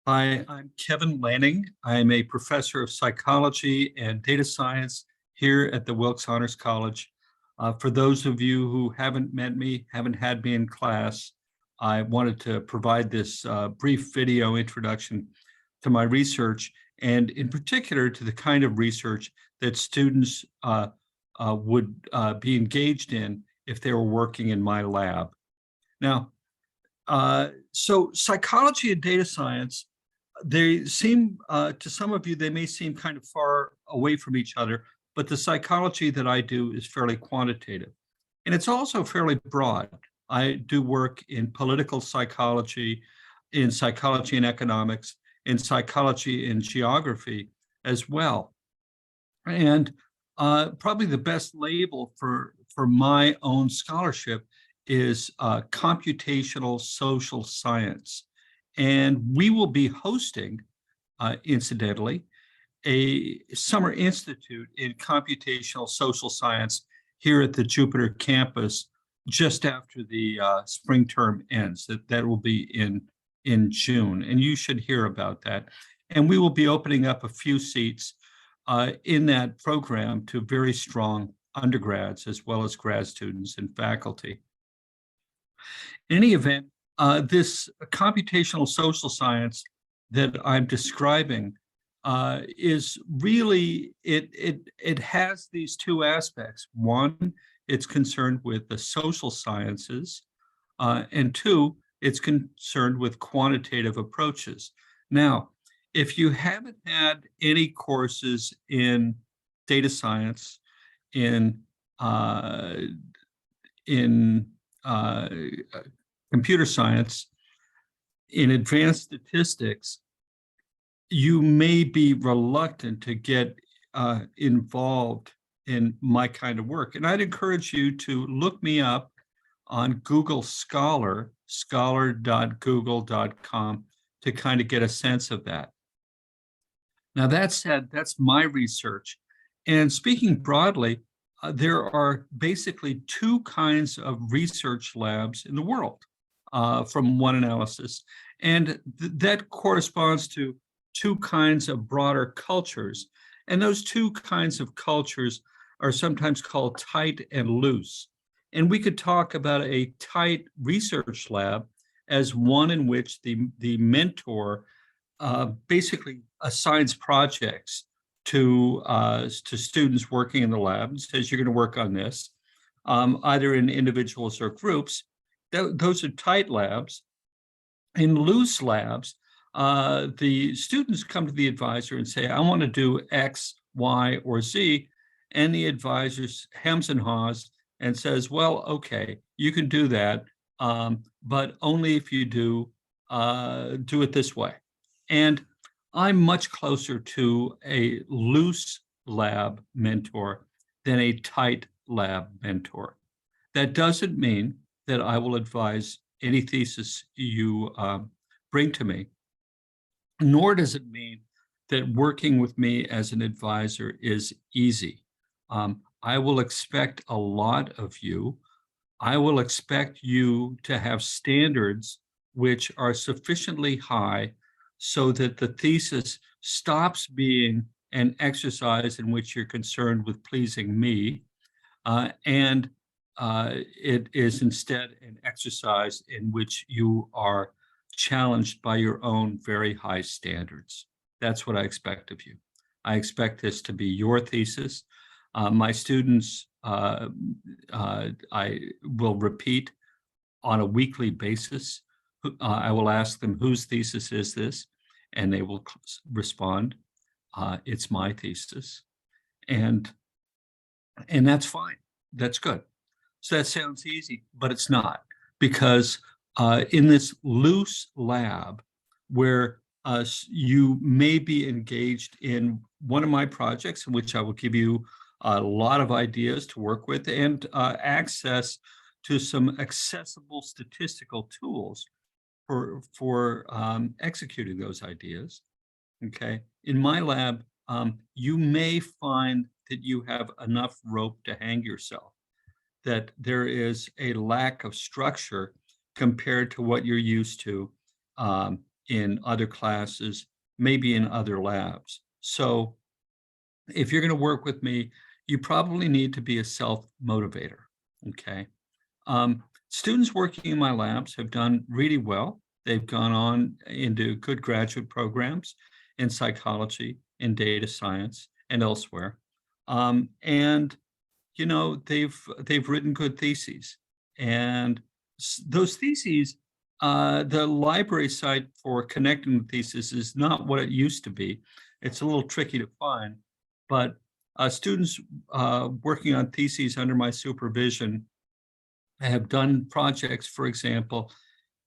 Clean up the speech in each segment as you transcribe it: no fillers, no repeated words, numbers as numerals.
Hi, I'm Kevin Lanning. I'm a professor of psychology and data science here at the Wilkes Honors College. For those of you who haven't met me, haven't had me in class, I wanted to provide this brief video introduction to my research, and in particular to the kind of research that students would be engaged in if they were working in my lab. Now, so psychology and data science, they seem, to some of you, they may seem kind of far away from each other, but the psychology that I do is fairly quantitative. And it's also fairly broad. I do work in political psychology, in psychology and economics, in psychology and geography as well. And probably the best label for my own scholarship is computational social science. And we will be hosting, incidentally, a summer institute in computational social science here at the Jupiter campus just after the spring term ends. That will be in June, and you should hear about that. And we will be opening up a few seats in that program to very strong undergrads as well as grad students and faculty. In any event, this computational social science that I'm describing is really, it has these two aspects. One, it's concerned with the social sciences, and two, it's concerned with quantitative approaches. Now, if you haven't had any courses in data science, in uh, in uh, computer science, in advanced statistics, you may be reluctant to get involved in my kind of work. And I'd encourage you to look me up on Google Scholar, scholar.google.com, to kind of get a sense of that. Now, that said, that's my research. And speaking broadly, there are basically two kinds of research labs in the world from one analysis. And that corresponds to two kinds of broader cultures. And those two kinds of cultures are sometimes called tight and loose. And we could talk about a tight research lab as one in which the mentor basically assigns projects to students working in the lab and says, you're going to work on this, either in individuals or groups. Those are tight labs. In loose labs, the students come to the advisor and say, I want to do X, Y, or Z. And the advisor hems and haws and says, well, okay, you can do that, but only if you do it this way. And I'm much closer to a loose lab mentor than a tight lab mentor. That doesn't mean that I will advise any thesis you bring to me, nor does it mean that working with me as an advisor is easy. I will expect a lot of you. I will expect you to have standards which are sufficiently high so that the thesis stops being an exercise in which you're concerned with pleasing me, and it is instead an exercise in which you are challenged by your own very high standards. That's what I expect of you. I expect this to be your thesis. My students, I will repeat on a weekly basis. I will ask them, whose thesis is this? And they will respond, it's my thesis. And that's fine. That's good. So that sounds easy, but it's not, because in this loose lab where you may be engaged in one of my projects, in which I will give you a lot of ideas to work with and access to some accessible statistical tools for executing those ideas. Okay. In my lab, you may find that you have enough rope to hang yourself, that there is a lack of structure compared to what you're used to in other classes, maybe in other labs. So if you're going to work with me, you probably need to be a self-motivator, okay? Students working in my labs have done really well. They've gone on into good graduate programs in psychology, in data science, and elsewhere. And they've written good theses, and those theses, the library site for connecting the thesis is not what it used to be. It's a little tricky to find, but students working on theses under my supervision have done projects, for example,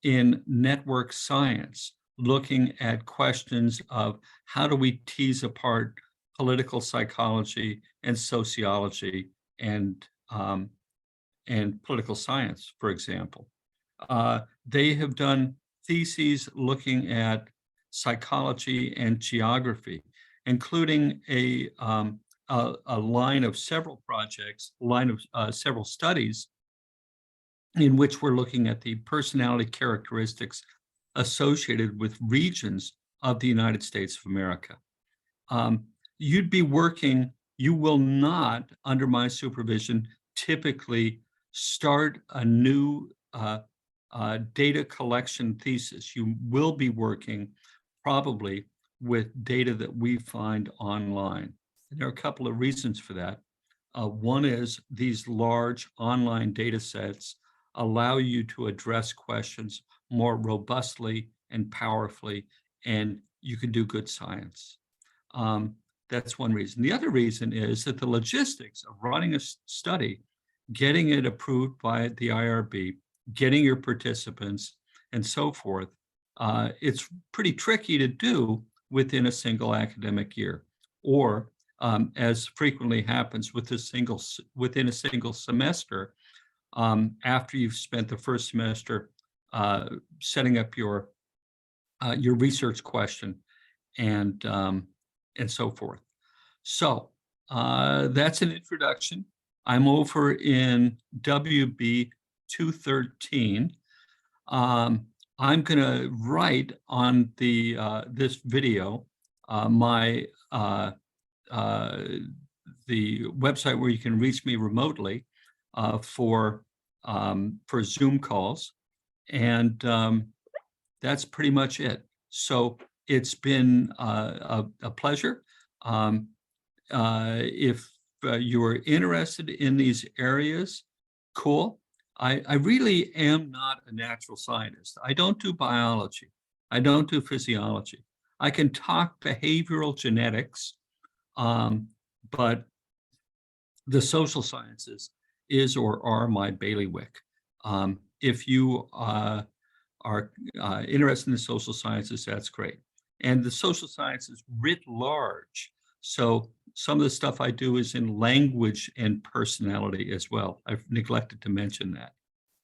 in network science, looking at questions of how do we tease apart political psychology and sociology and um, and political science, for example. They have done theses looking at psychology and geography, including a line of several projects, line of several studies in which we're looking at the personality characteristics associated with regions of the United States of America. Um, you'd be working, you will not, under my supervision, typically start a new data collection thesis. You will be working probably with data that we find online. And there are a couple of reasons for that. One is these large online data sets allow you to address questions more robustly and powerfully, and you can do good science. That's one reason. The other reason is that the logistics of running a study, getting it approved by the IRB, getting your participants, and so forth, it's pretty tricky to do within a single academic year, or as frequently happens within a single semester, after you've spent the first semester setting up your research question and so forth. So that's an introduction. I'm over in WB 213. I'm going to write on this video the website where you can reach me remotely for Zoom calls, and that's pretty much it. So it's been a pleasure. If you are interested in these areas, cool. I really am not a natural scientist. I don't do biology. I don't do physiology. I can talk behavioral genetics, but the social sciences is or are my bailiwick. If you are interested in the social sciences, that's great. And the social sciences writ large. So some of the stuff I do is in language and personality as well. I've neglected to mention that.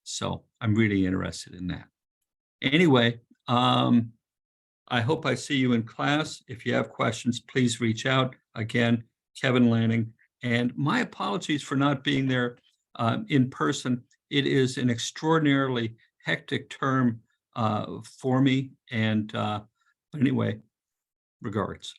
So I'm really interested in that. Anyway, I hope I see you in class. If you have questions, please reach out. Again, Kevin Lanning. And my apologies for not being there in person. It is an extraordinarily hectic term for me. And anyway, regards.